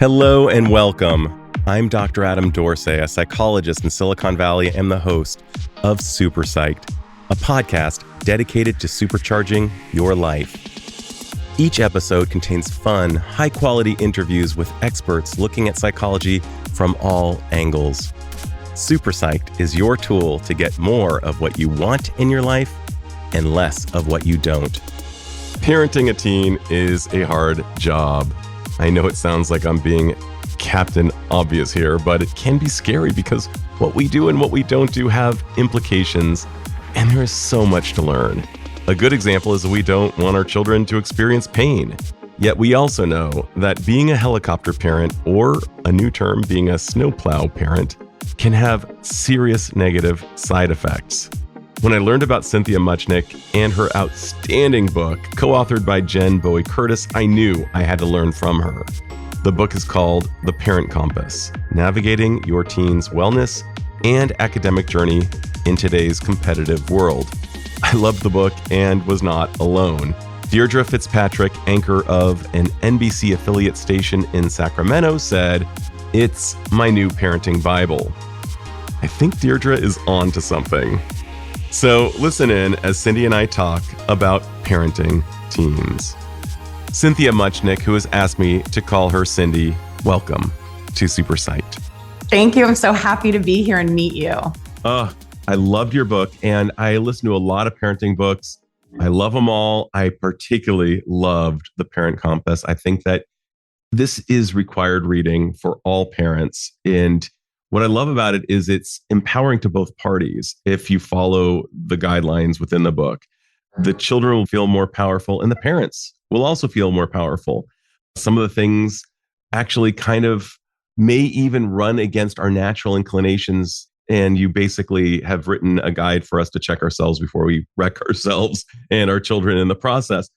Hello and welcome. I'm Dr. Adam Dorsay, a psychologist in Silicon Valley and the host of SuperPsyched, a podcast dedicated to supercharging your life. Each episode contains fun, high-quality interviews with experts looking at psychology from all angles. SuperPsyched is your tool to get more of what you want in your life and less of what you don't. Parenting a teen is a hard job. I know it sounds like I'm being Captain Obvious here, but it can be scary because what we do and what we don't do have implications, and there is so much to learn. A good example is that we don't want our children to experience pain. Yet we also know that being a helicopter parent, or a new term, being a snowplow parent, can have serious negative side effects. When I learned about Cynthia Muchnick and her outstanding book, co-authored by Jen Bowie Curtis, I knew I had to learn from her. The book is called The Parent Compass: Navigating Your Teen's Wellness and Academic Journey in Today's Competitive World. I loved the book and was not alone. Deirdre Fitzpatrick, anchor of an NBC affiliate station in Sacramento, said, "It's my new parenting Bible." I think Deirdre is on to something. So listen in as Cindy and I talk about parenting teens. Cynthia Muchnick, who has asked me to call her Cindy, welcome to SuperPsyched. Thank you. I'm so happy to be here and meet you. I loved your book, and I listen to a lot of parenting books. I love them all. I particularly loved The Parent Compass. I think that this is required reading for all parents. And what I love about it is it's empowering to both parties. If you follow the guidelines within the book, the children will feel more powerful and the parents will also feel more powerful. Some of the things actually kind of may even run against our natural inclinations. And you basically have written a guide for us to check ourselves before we wreck ourselves and our children in the process.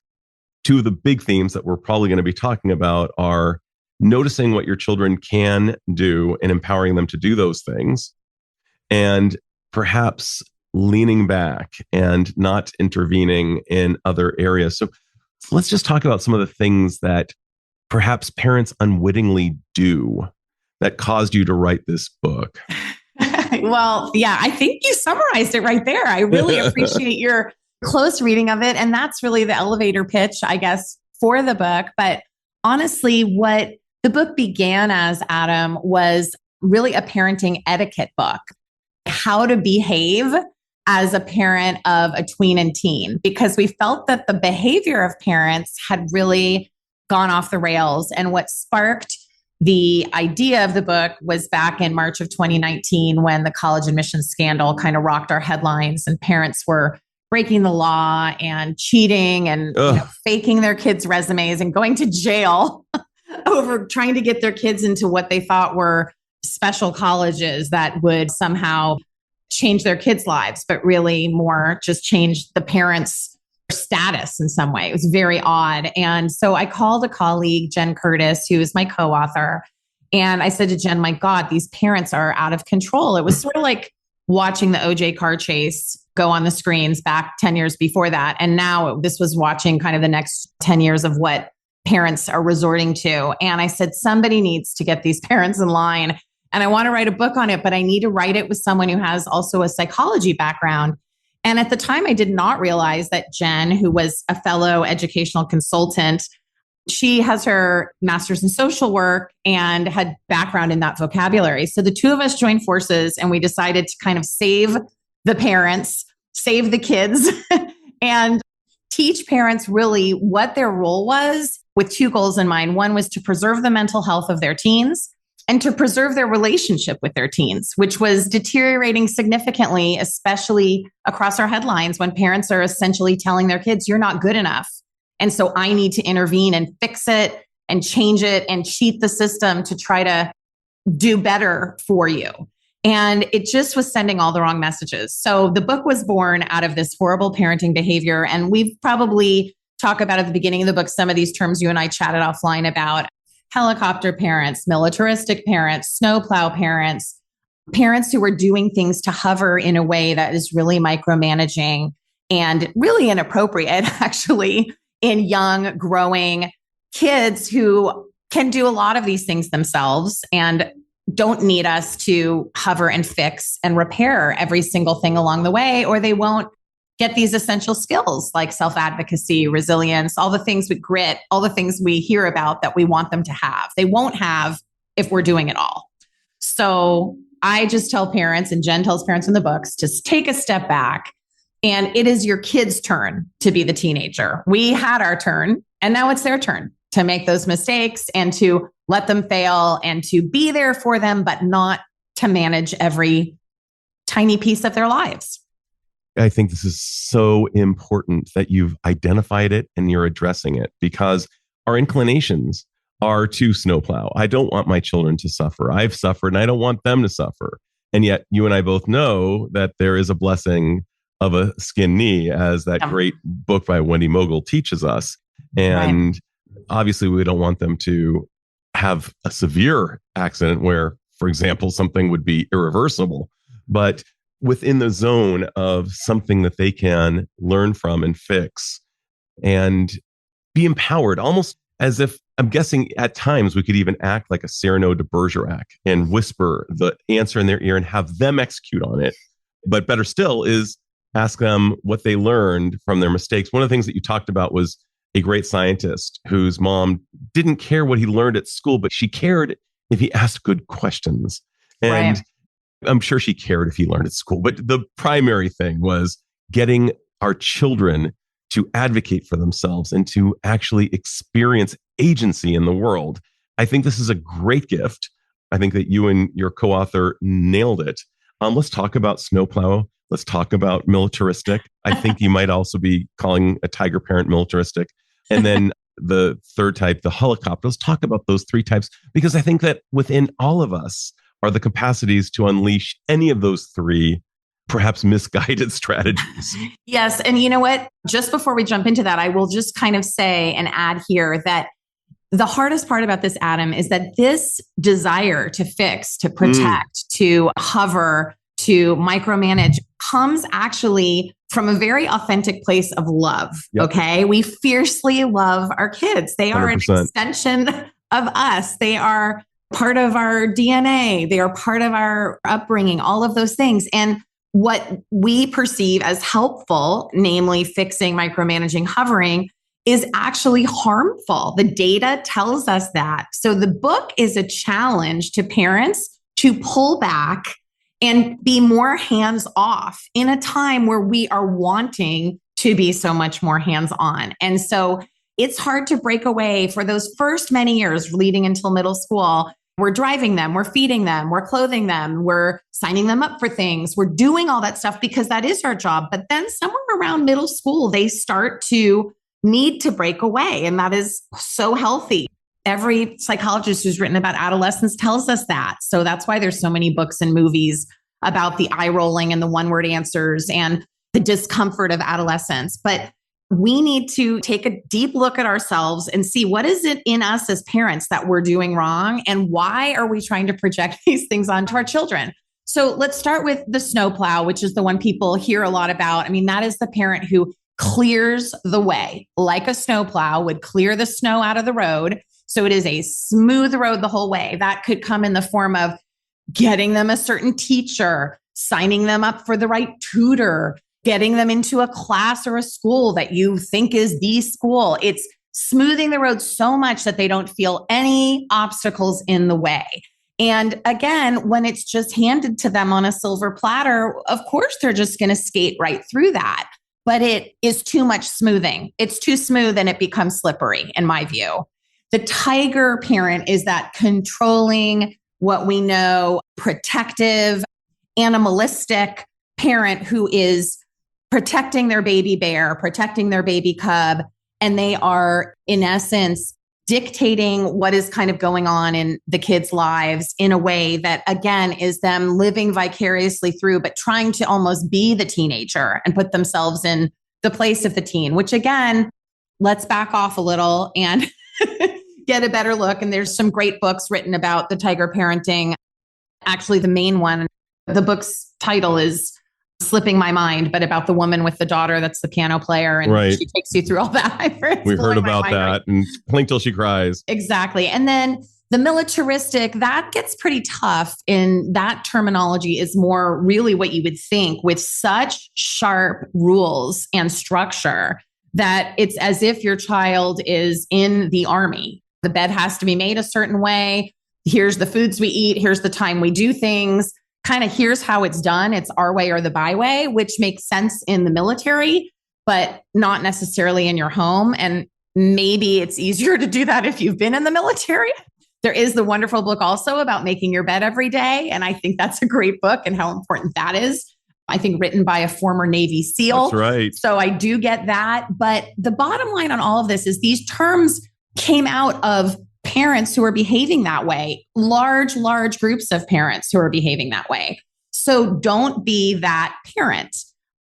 Two of the big themes that we're probably going to be talking about are noticing what your children can do and empowering them to do those things, and perhaps leaning back and not intervening in other areas. So let's just talk about some of the things that perhaps parents unwittingly do that caused you to write this book. Well, yeah, I think you summarized it right there. I really appreciate your close reading of it. And that's really the elevator pitch, I guess, for the book. But honestly, what the book began as, Adam, was really a parenting etiquette book. How to behave as a parent of a tween and teen, because we felt that the behavior of parents had really gone off the rails. And what sparked the idea of the book was back in March of 2019, when the college admissions scandal kind of rocked our headlines and parents were breaking the law and cheating and faking their kids' resumes and going to jail over trying to get their kids into what they thought were special colleges that would somehow change their kids' lives, but really more just change the parents' status in some way. It was very odd. And so I called a colleague, Jen Curtis, who is my co-author. And I said to Jen, my God, these parents are out of control. It was sort of like watching the OJ car chase go on the screens back 10 years before that. And now this was watching kind of the next 10 years of what parents are resorting to. And I said, somebody needs to get these parents in line. And I want to write a book on it, but I need to write it with someone who has also a psychology background. And at the time, I did not realize that Jen, who was a fellow educational consultant, she has her master's in social work and had background in that vocabulary. So the two of us joined forces and we decided to kind of save the parents, save the kids, and teach parents really what their role was, with two goals in mind. One was to preserve the mental health of their teens and to preserve their relationship with their teens, which was deteriorating significantly, especially across our headlines when parents are essentially telling their kids, you're not good enough. And so I need to intervene and fix it and change it and cheat the system to try to do better for you. And it just was sending all the wrong messages. So the book was born out of this horrible parenting behavior. And we've probably talked about at the beginning of the book, some of these terms you and I chatted offline about: helicopter parents, militaristic parents, snowplow parents, parents who are doing things to hover in a way that is really micromanaging and really inappropriate, actually, in young, growing kids who can do a lot of these things themselves and don't need us to hover and fix and repair every single thing along the way, or they won't get these essential skills like self-advocacy, resilience, all the things with grit, all the things we hear about that we want them to have. They won't have if we're doing it all. So I just tell parents, and Jen tells parents in the books, to take a step back. And it is your kid's turn to be the teenager. We had our turn, and now it's their turn to make those mistakes and to let them fail and to be there for them, but not to manage every tiny piece of their lives. I think this is so important that you've identified it and you're addressing it, because our inclinations are to snowplow. I don't want my children to suffer. I've suffered and I don't want them to suffer. And yet you and I both know that there is a blessing of a skinned knee, as that great book by Wendy Mogul teaches us. And obviously we don't want them to have a severe accident where, for example, something would be irreversible, but within the zone of something that they can learn from and fix and be empowered, almost as if, I'm guessing at times we could even act like a Cyrano de Bergerac and whisper the answer in their ear and have them execute on it. But better still is ask them what they learned from their mistakes. One of the things that you talked about was a great scientist whose mom didn't care what he learned at school, but she cared if he asked good questions. And I'm sure she cared if he learned at school, but the primary thing was getting our children to advocate for themselves and to actually experience agency in the world. I think this is a great gift. I think that you and your co-author nailed it. Let's talk about snowplow. Let's talk about militaristic. I think you might also be calling a tiger parent militaristic. And then the third type, the helicopter. Let's talk about those three types, because I think that within all of us are the capacities to unleash any of those three, perhaps misguided strategies. Yes. And you know what? Just before we jump into that, I will just kind of say and add here that the hardest part about this, Adam, is that this desire to fix, to protect, to hover, to micromanage comes actually from a very authentic place of love. Yep. Okay. We fiercely love our kids. They are 100%. An extension of us. They are part of our DNA. They are part of our upbringing, all of those things. And what we perceive as helpful, namely fixing, micromanaging, hovering, is actually harmful. The data tells us that. So the book is a challenge to parents to pull back and be more hands off in a time where we are wanting to be so much more hands on. And so it's hard to break away for those first many years leading until middle school. We're driving them, we're feeding them, we're clothing them, we're signing them up for things. We're doing all that stuff because that is our job. But then somewhere around middle school, they start to need to break away. And that is so healthy. Every psychologist who's written about adolescence tells us that. So that's why there's so many books and movies about the eye rolling and the one-word answers and the discomfort of adolescence. But we need to take a deep look at ourselves and see what is it in us as parents that we're doing wrong and why are we trying to project these things onto our children. So let's start with the snowplow, which is the one people hear a lot about. I mean, that is the parent who clears the way, like a snowplow would clear the snow out of the road. So it is a smooth road the whole way. That could come in the form of getting them a certain teacher, signing them up for the right tutor, getting them into a class or a school that you think is the school. It's smoothing the road so much that they don't feel any obstacles in the way. And again, when it's just handed to them on a silver platter, of course, they're just going to skate right through that. But it is too much smoothing. It's too smooth and it becomes slippery, in my view. The tiger parent is that controlling, what we know, protective, animalistic parent who is protecting their baby bear, protecting their baby cub. And they are, in essence, dictating what is kind of going on in the kids' lives in a way that, again, is them living vicariously through, but trying to almost be the teenager and put themselves in the place of the teen, which again, let's back off a little and get a better look. And there's some great books written about the tiger parenting. Actually, the main one, the book's title is slipping my mind, but about the woman with the daughter that's the piano player. And she takes you through all that. We've heard about that. Right? And Blink Till She Cries. Exactly. And then the militaristic, that gets pretty tough. In that terminology is more really what you would think, with such sharp rules and structure that it's as if your child is in the army. The bed has to be made a certain way. Here's the foods we eat. Here's the time we do things. Kind of here's how it's done. It's our way or the byway, which makes sense in the military, but not necessarily in your home. And maybe it's easier to do that if you've been in the military. There is the wonderful book also about making your bed every day. And I think that's a great book and how important that is. I think written by a former Navy SEAL. That's right. So I do get that. But the bottom line on all of this is these terms came out of parents who are behaving that way, large groups of parents who are behaving that way. So don't be that parent.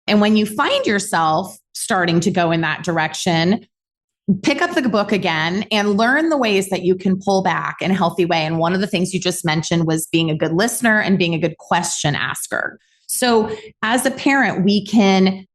And when you find yourself starting to go in that direction, pick up the book again and learn the ways that you can pull back in a healthy way. And one of the things you just mentioned was being a good listener and being a good question asker. So as a parent, we can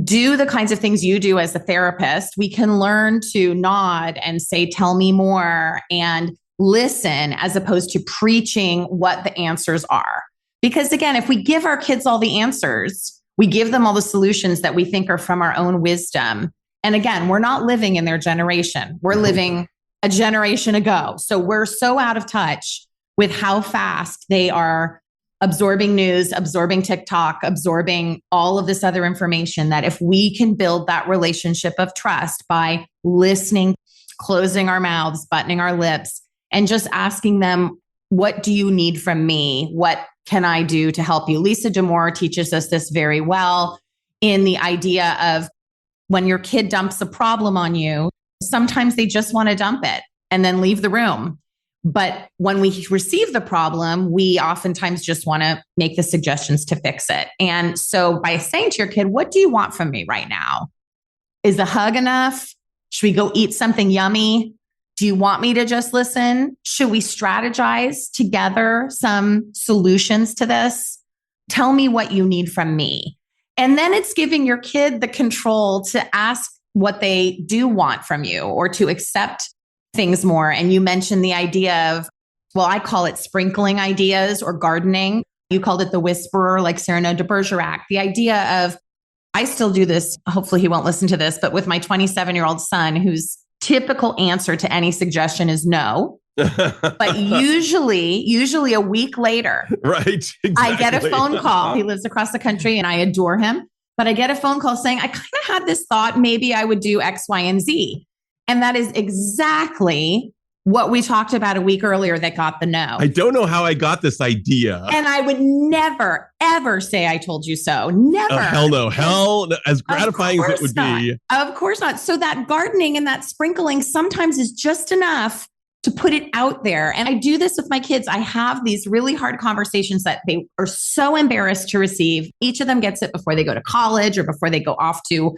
do the kinds of things you do as a therapist. We can learn to nod and say, tell me more, and listen as opposed to preaching what the answers are. Because again, if we give our kids all the answers, we give them all the solutions that we think are from our own wisdom. And again, we're not living in their generation. We're living a generation ago. So we're so out of touch with how fast they are absorbing news, absorbing TikTok, absorbing all of this other information, that if we can build that relationship of trust by listening, closing our mouths, buttoning our lips, and just asking them, what do you need from me? What can I do to help you? Lisa DeMore teaches us this very well in the idea of when your kid dumps a problem on you, sometimes they just want to dump it and then leave the room. But when we receive the problem, we oftentimes just want to make the suggestions to fix it. And so by saying to your kid, what do you want from me right now? Is a hug enough? Should we go eat something yummy? Do you want me to just listen? Should we strategize together some solutions to this? Tell me what you need from me. And then it's giving your kid the control to ask what they do want from you or to accept things more. And you mentioned the idea of, well, I call it sprinkling ideas or gardening. You called it the whisperer, like Cyrano de Bergerac. The idea of, I still do this, hopefully he won't listen to this, but with my 27-year-old son, whose typical answer to any suggestion is no. But usually a week later, right? Exactly. I get a phone call. He lives across the country and I adore him, but I get a phone call saying, I kind of had this thought, maybe I would do X, Y, and Z. And that is exactly what we talked about a week earlier that got the no. I don't know how I got this idea. And I would never, ever say I told you so. Never. Oh, hell no. Hell, as gratifying as it would be. Of course not. So that gardening and that sprinkling sometimes is just enough to put it out there. And I do this with my kids. I have these really hard conversations that they are so embarrassed to receive. Each of them gets it before they go to college or before they go off to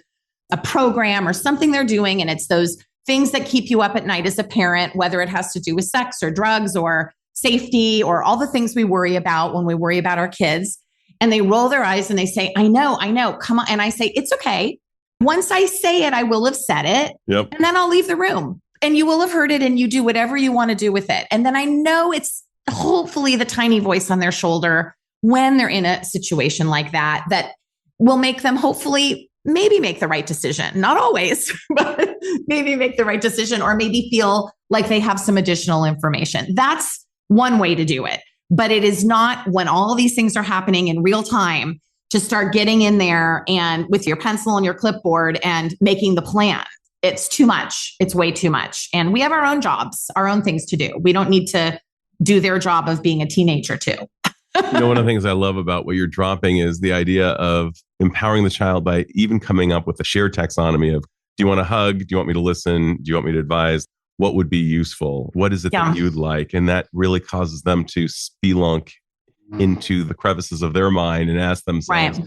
a program or something they're doing. And it's those things that keep you up at night as a parent, whether it has to do with sex or drugs or safety or all the things we worry about when we worry about our kids. And they roll their eyes and they say, I know, come on. And I say, it's okay. Once I say it, I will have said it. Yep. And then I'll leave the room and you will have heard it and you do whatever you want to do with it. And then I know it's hopefully the tiny voice on their shoulder when they're in a situation like that, that will make them hopefully maybe make the right decision. Not always, but maybe make the right decision or maybe feel like they have some additional information. That's one way to do it. But it is not when all these things are happening in real time to start getting in there and with your pencil and your clipboard and making the plan. It's too much. It's way too much. And we have our own jobs, our own things to do. We don't need to do their job of being a teenager too. You know, one of the things I love about what you're dropping is the idea of empowering the child by even coming up with a shared taxonomy of, do you want a hug? Do you want me to listen? Do you want me to advise? What would be useful? What is it that you'd like? And that really causes them to spelunk into the crevices of their mind and ask themselves,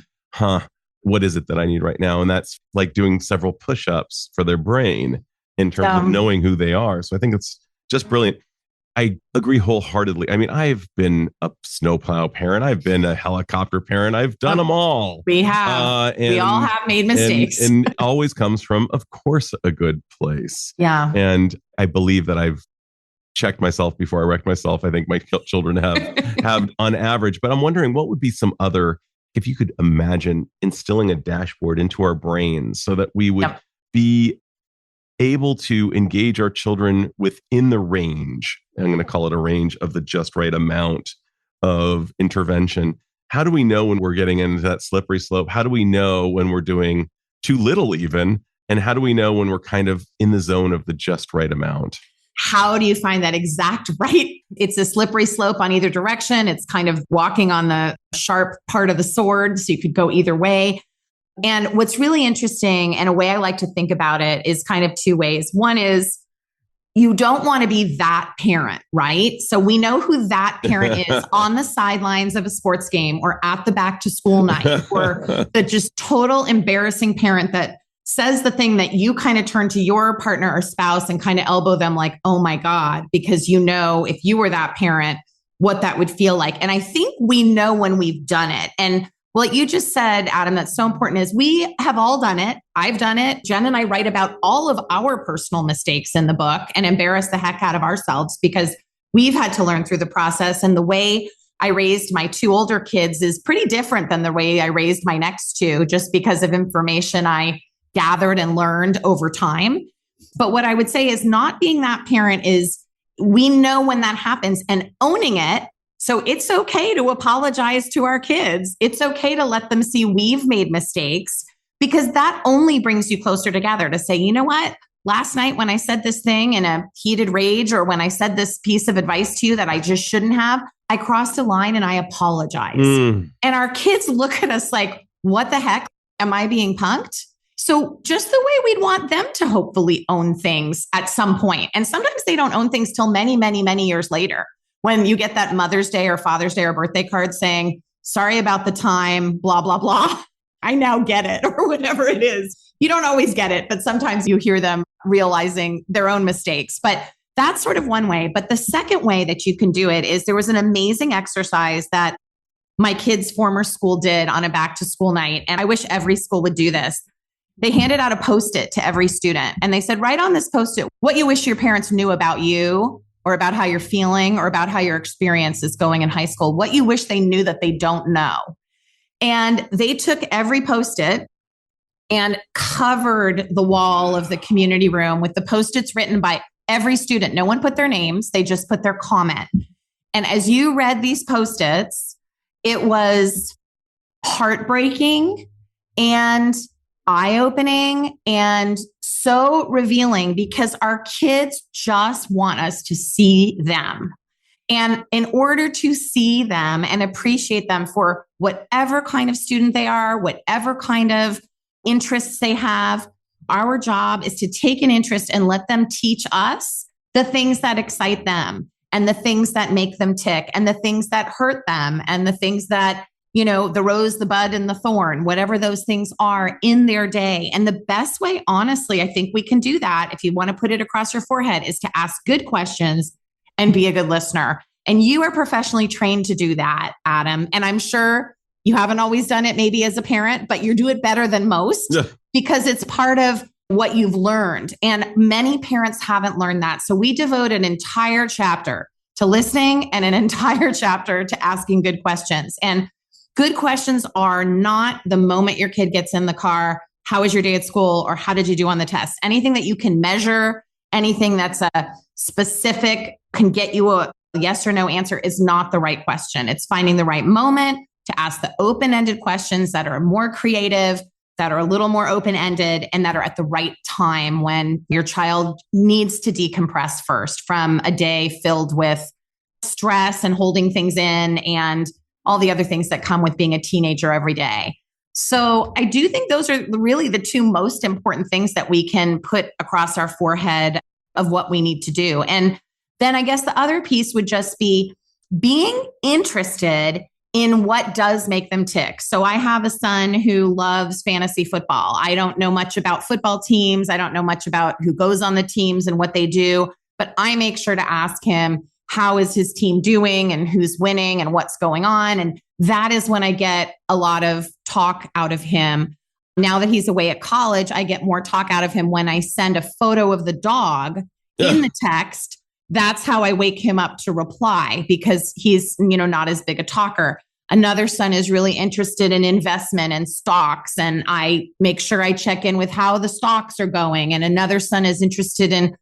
what is it that I need right now? And that's like doing several push-ups for their brain in terms of knowing who they are. So I think it's just brilliant. I agree wholeheartedly. I mean, I've been a snowplow parent. I've been a helicopter parent. I've done them all. We have. We all have made mistakes. And always comes from, of course, a good place. Yeah. And I believe that I've checked myself before I wrecked myself. I think my children have on average. But I'm wondering what would be some other, if you could imagine instilling a dashboard into our brains so that we would be able to engage our children within the range. I'm going to call it a range of the just right amount of intervention. How do we know when we're getting into that slippery slope? How do we know when we're doing too little even? And how do we know when we're kind of in the zone of the just right amount? How do you find that exact right? It's a slippery slope on either direction. It's kind of walking on the sharp part of the sword. So you could go either way. And what's really interesting, and a way I like to think about it, is kind of two ways. One is you don't want to be that parent, right? So we know who that parent is on the sidelines of a sports game or at the back to school night, or the just total embarrassing parent that says the thing that you kind of turn to your partner or spouse and kind of elbow them like, oh my God, because you know, if you were that parent, what that would feel like. And I think we know when we've done it. And what you just said, Adam, that's so important is we have all done it. I've done it. Jen and I write about all of our personal mistakes in the book and embarrass the heck out of ourselves because we've had to learn through the process. And the way I raised my two older kids is pretty different than the way I raised my next two, just because of information I gathered and learned over time. But what I would say is not being that parent is we know when that happens and owning it. So it's okay to apologize to our kids. It's okay to let them see we've made mistakes, because that only brings you closer together to say, you know what? Last night when I said this thing in a heated rage, or when I said this piece of advice to you that I just shouldn't have, I crossed a line and I apologize. And our kids look at us like, what the heck? Am I being punked? So just the way we'd want them to hopefully own things at some point. And sometimes they don't own things till many, many, many years later. When you get that Mother's Day or Father's Day or birthday card saying, sorry about the time, blah, blah, blah. I now get it, or whatever it is. You don't always get it, but sometimes you hear them realizing their own mistakes. But that's sort of one way. But the second way that you can do it is there was an amazing exercise that my kids' former school did on a back to school night. And I wish every school would do this. They handed out a Post-it to every student. And they said, write on this Post-it what you wish your parents knew about you, or about how you're feeling, or about how your experience is going in high school, what you wish they knew that they don't know. And they took every Post-it and covered the wall of the community room with the Post-its written by every student. No one put their names. They just put their comment. And as you read these Post-its, it was heartbreaking and eye-opening and so revealing, because our kids just want us to see them. And in order to see them and appreciate them for whatever kind of student they are, whatever kind of interests they have, our job is to take an interest and let them teach us the things that excite them, and the things that make them tick, and the things that hurt them, and the things that, you know, the rose, the bud, and the thorn, whatever those things are in their day. And the best way, honestly, I think we can do that, if you want to put it across your forehead, is to ask good questions and be a good listener. And you are professionally trained to do that, Adam. And I'm sure you haven't always done it maybe as a parent, but you do it better than most because it's part of what you've learned. And many parents haven't learned that. So we devote an entire chapter to listening and an entire chapter to asking good questions. And good questions are not the moment your kid gets in the car, how was your day at school, or how did you do on the test? Anything that you can measure, anything that's a specific, can get you a yes or no answer is not the right question. It's finding the right moment to ask the open-ended questions that are more creative, that are a little more open-ended, and that are at the right time when your child needs to decompress first from a day filled with stress and holding things in and all the other things that come with being a teenager every day. So I do think those are really the two most important things that we can put across our forehead of what we need to do. And then I guess the other piece would just be being interested in what does make them tick. So I have a son who loves fantasy football. I don't know much about football teams. I don't know much about who goes on the teams and what they do, but I make sure to ask him, how is his team doing and who's winning and what's going on. And that is when I get a lot of talk out of him. Now that he's away at college, I get more talk out of him when I send a photo of the dog in the text. That's how I wake him up to reply, because he's, not as big a talker. Another son is really interested in investment and stocks, and I make sure I check in with how the stocks are going. And another son is interested in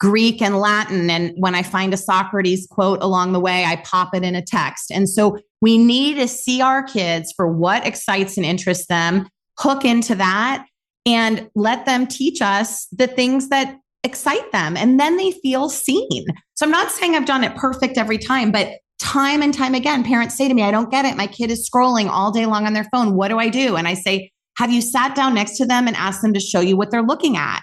Greek and Latin. And when I find a Socrates quote along the way, I pop it in a text. And so we need to see our kids for what excites and interests them, hook into that, and let them teach us the things that excite them. And then they feel seen. So I'm not saying I've done it perfect every time, but time and time again, parents say to me, I don't get it. My kid is scrolling all day long on their phone. What do I do? And I say, have you sat down next to them and asked them to show you what they're looking at?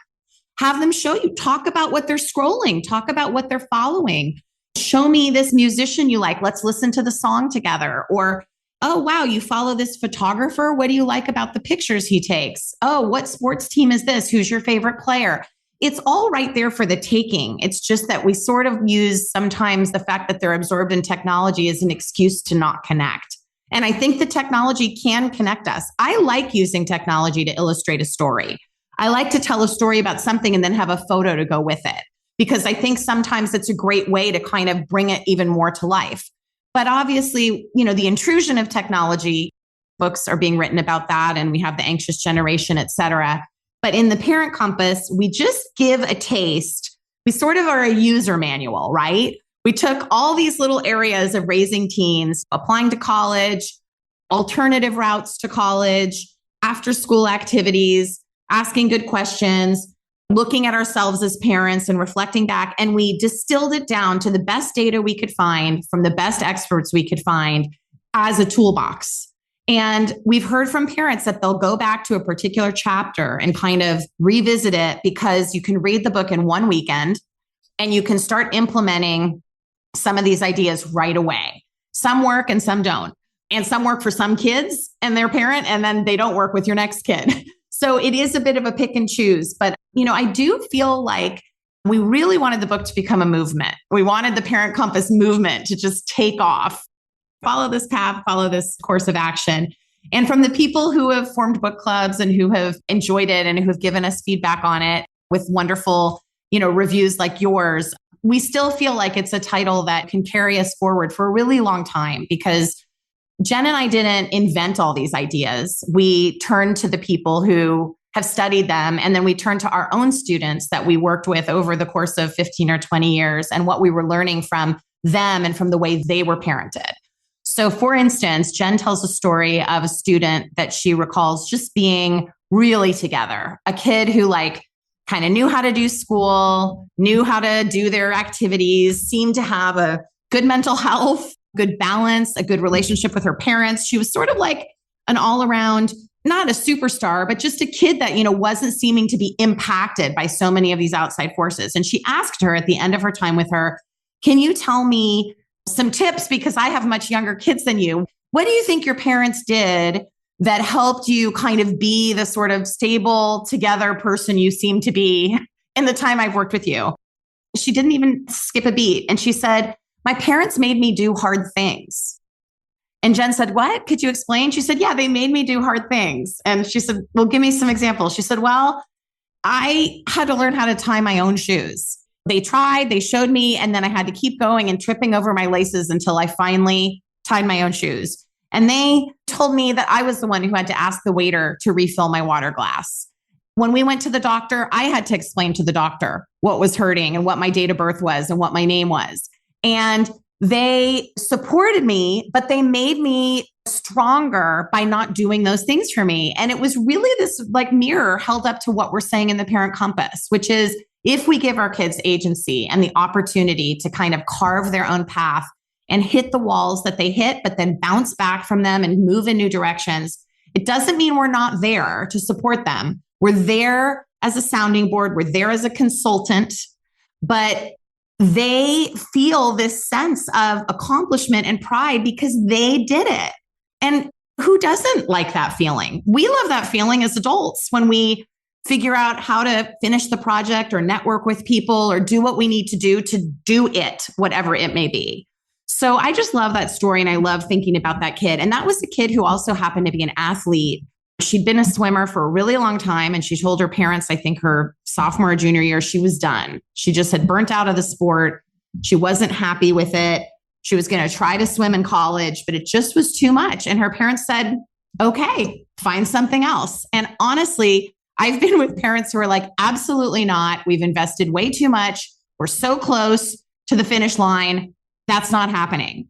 Have them show you, talk about what they're scrolling, talk about what they're following. Show me this musician you like. Let's listen to the song together. Or, oh, wow, you follow this photographer. What do you like about the pictures he takes? Oh, what sports team is this? Who's your favorite player? It's all right there for the taking. It's just that we sort of use sometimes the fact that they're absorbed in technology as an excuse to not connect. And I think the technology can connect us. I like using technology to illustrate a story. I like to tell a story about something and then have a photo to go with it, because I think sometimes it's a great way to kind of bring it even more to life. But obviously, the intrusion of technology, books are being written about that, and we have the anxious generation, et cetera. But in the Parent Compass, we just give a taste. We sort of are a user manual, right? We took all these little areas of raising teens, applying to college, alternative routes to college, after school activities, asking good questions, looking at ourselves as parents and reflecting back. And we distilled it down to the best data we could find from the best experts we could find as a toolbox. And we've heard from parents that they'll go back to a particular chapter and kind of revisit it, because you can read the book in one weekend and you can start implementing some of these ideas right away. Some work and some don't. And some work for some kids and their parent, and then they don't work with your next kid. So it is a bit of a pick and choose. But, I do feel like we really wanted the book to become a movement. We wanted the Parent Compass movement to just take off. Follow this path, follow this course of action. And from the people who have formed book clubs and who have enjoyed it and who have given us feedback on it with wonderful, reviews like yours, we still feel like it's a title that can carry us forward for a really long time, because Jen and I didn't invent all these ideas. We turned to the people who have studied them, and then we turned to our own students that we worked with over the course of 15 or 20 years and what we were learning from them and from the way they were parented. So for instance, Jen tells a story of a student that she recalls just being really together, a kid who kind of knew how to do school, knew how to do their activities, seemed to have a good mental health, good balance, a good relationship with her parents. She was sort of like an all around, not a superstar, but just a kid that, wasn't seeming to be impacted by so many of these outside forces. And she asked her at the end of her time with her, can you tell me some tips, because I have much younger kids than you. What do you think your parents did that helped you kind of be the sort of stable together person you seem to be in the time I've worked with you? She didn't even skip a beat. And she said, my parents made me do hard things. And Jen said, what? Could you explain? She said, yeah, they made me do hard things. And she said, well, give me some examples. She said, well, I had to learn how to tie my own shoes. They tried, they showed me, and then I had to keep going and tripping over my laces until I finally tied my own shoes. And they told me that I was the one who had to ask the waiter to refill my water glass. When we went to the doctor, I had to explain to the doctor what was hurting and what my date of birth was and what my name was. And they supported me, but they made me stronger by not doing those things for me. And it was really this mirror held up to what we're saying in the Parent Compass, which is, if we give our kids agency and the opportunity to kind of carve their own path and hit the walls that they hit, but then bounce back from them and move in new directions, it doesn't mean we're not there to support them. We're there as a sounding board. We're there as a consultant, but they feel this sense of accomplishment and pride because they did it. And who doesn't like that feeling? We love that feeling as adults when we figure out how to finish the project or network with people or do what we need to do it, whatever it may be. So I just love that story. And I love thinking about that kid. And that was a kid who also happened to be an athlete. She'd been a swimmer for a really long time. And she told her parents, I think her sophomore or junior year, she was done. She just had burnt out of the sport. She wasn't happy with it. She was going to try to swim in college, but it just was too much. And her parents said, okay, find something else. And honestly, I've been with parents who are like, absolutely not. We've invested way too much. We're so close to the finish line. That's not happening.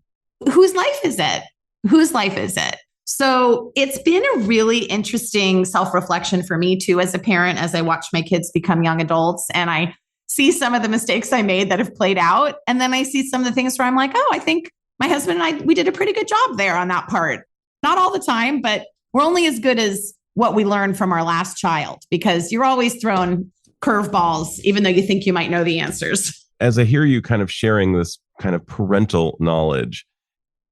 Whose life is it? Whose life is it? So it's been a really interesting self-reflection for me too, as a parent, as I watch my kids become young adults and I see some of the mistakes I made that have played out. And then I see some of the things where I'm like, oh, I think my husband and I, we did a pretty good job there on that part. Not all the time, but we're only as good as what we learned from our last child, because you're always throwing curveballs, even though you think you might know the answers. As I hear you kind of sharing this kind of parental knowledge,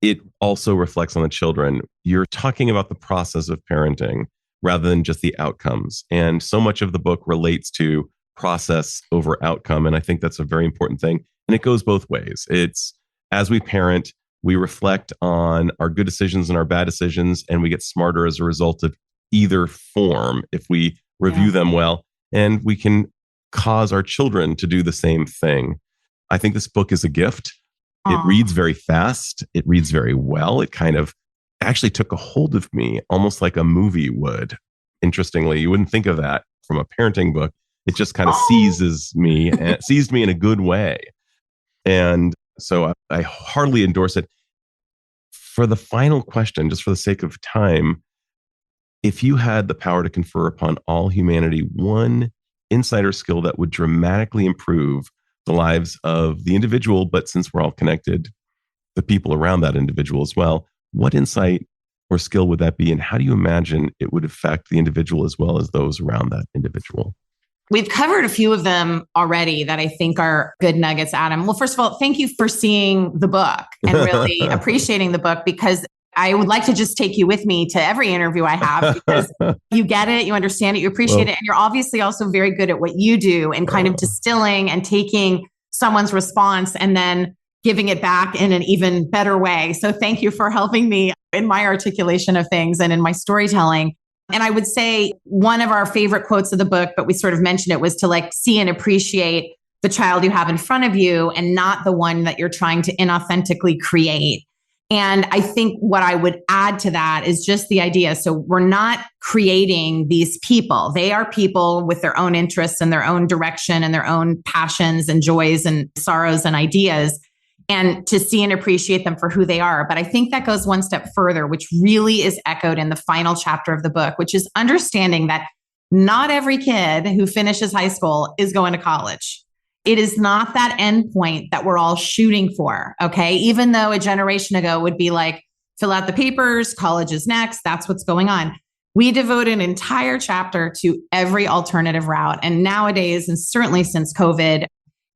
it also reflects on the children. You're talking about the process of parenting rather than just the outcomes. And so much of the book relates to process over outcome. And I think that's a very important thing. And it goes both ways. It's as we parent, we reflect on our good decisions and our bad decisions, and we get smarter as a result of either form if we review them well, and we can cause our children to do the same thing. I think this book is a gift. It reads very fast. It reads very well. It kind of actually took a hold of me almost like a movie would. Interestingly, you wouldn't think of that from a parenting book. It just kind of seized me in a good way. And so I heartily endorse it. For the final question, just for the sake of time, if you had the power to confer upon all humanity one insight or skill that would dramatically improve the lives of the individual, but since we're all connected, the people around that individual as well, what insight or skill would that be? And how do you imagine it would affect the individual as well as those around that individual? We've covered a few of them already that I think are good nuggets, Adam. Well, first of all, thank you for seeing the book and really appreciating the book, because I would like to just take you with me to every interview I have, because you get it, you understand it, you appreciate it. And you're obviously also very good at what you do and kind of distilling and taking someone's response and then giving it back in an even better way. So thank you for helping me in my articulation of things and in my storytelling. And I would say one of our favorite quotes of the book, but we sort of mentioned it, was to like see and appreciate the child you have in front of you and not the one that you're trying to inauthentically create. And I think what I would add to that is just the idea. So we're not creating these people. They are people with their own interests and their own direction and their own passions and joys and sorrows and ideas, and to see and appreciate them for who they are. But I think that goes one step further, which really is echoed in the final chapter of the book, which is understanding that not every kid who finishes high school is going to college. It is not that endpoint that we're all shooting for, okay? Even though a generation ago would be like, fill out the papers, college is next, that's what's going on. We devote an entire chapter to every alternative route. And nowadays, and certainly since COVID,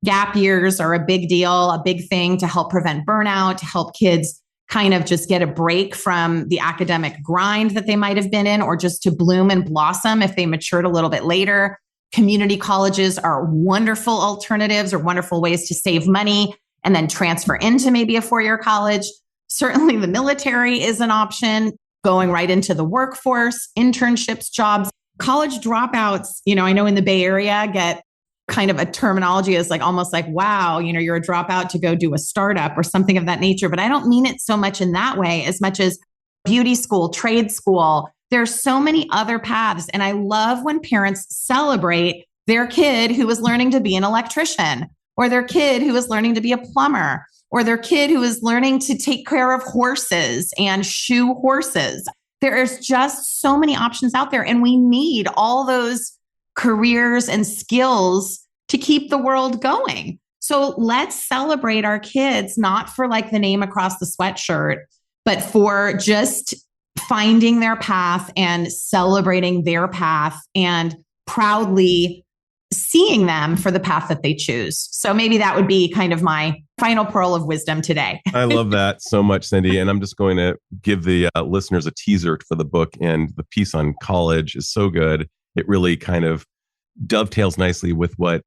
gap years are a big deal, a big thing to help prevent burnout, to help kids kind of just get a break from the academic grind that they might have been in, or just to bloom and blossom if they matured a little bit later. Community colleges are wonderful alternatives or wonderful ways to save money and then transfer into maybe a four-year college. Certainly the military is an option, going right into the workforce, internships, jobs. College dropouts, I know in the Bay Area get kind of a terminology as like almost like, wow, you're a dropout to go do a startup or something of that nature. But I don't mean it so much in that way as much as beauty school, trade school. There's so many other paths. And I love when parents celebrate their kid who is learning to be an electrician, or their kid who is learning to be a plumber, or their kid who is learning to take care of horses and shoe horses. There is just so many options out there. And we need all those careers and skills to keep the world going. So let's celebrate our kids, not for like the name across the sweatshirt, but for just finding their path and celebrating their path and proudly seeing them for the path that they choose. So maybe that would be kind of my final pearl of wisdom today. I love that so much, Cindy. And I'm just going to give the listeners a teaser for the book. And the piece on college is so good. It really kind of dovetails nicely with what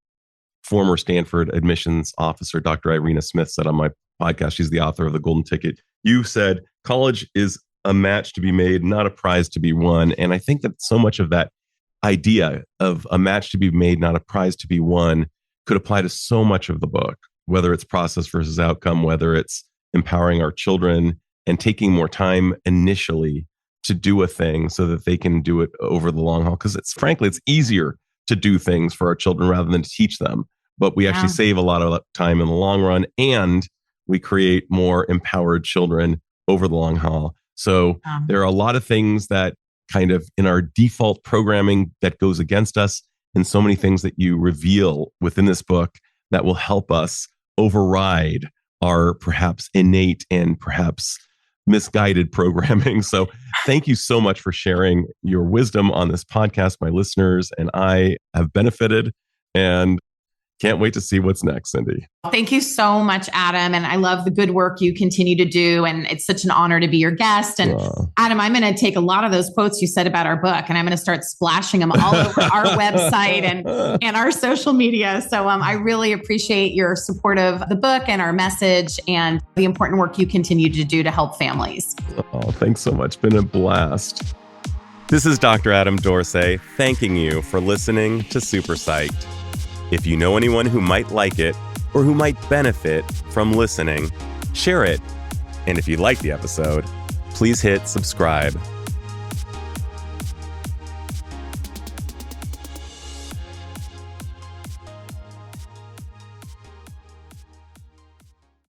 former Stanford admissions officer, Dr. Irina Smith, said on my podcast. She's the author of The Golden Ticket. You said college is a match to be made, not a prize to be won. And I think that so much of that idea of a match to be made, not a prize to be won, could apply to so much of the book, whether it's process versus outcome, whether it's empowering our children and taking more time initially to do a thing so that they can do it over the long haul. Because frankly, it's easier to do things for our children rather than to teach them. But we actually save a lot of time in the long run, and we create more empowered children over the long haul. So there are a lot of things that kind of in our default programming that goes against us, and so many things that you reveal within this book that will help us override our perhaps innate and perhaps misguided programming. So thank you so much for sharing your wisdom on this podcast. My listeners and I have benefited, and can't wait to see what's next, Cindy. Thank you so much, Adam. And I love the good work you continue to do. And it's such an honor to be your guest. And Adam, I'm going to take a lot of those quotes you said about our book, and I'm going to start splashing them all over our website and our social media. So I really appreciate your support of the book and our message and the important work you continue to do to help families. Oh, thanks so much. Been a blast. This is Dr. Adam Dorsay thanking you for listening to SuperPsyched. If you know anyone who might like it or who might benefit from listening, share it. And if you like the episode, please hit subscribe.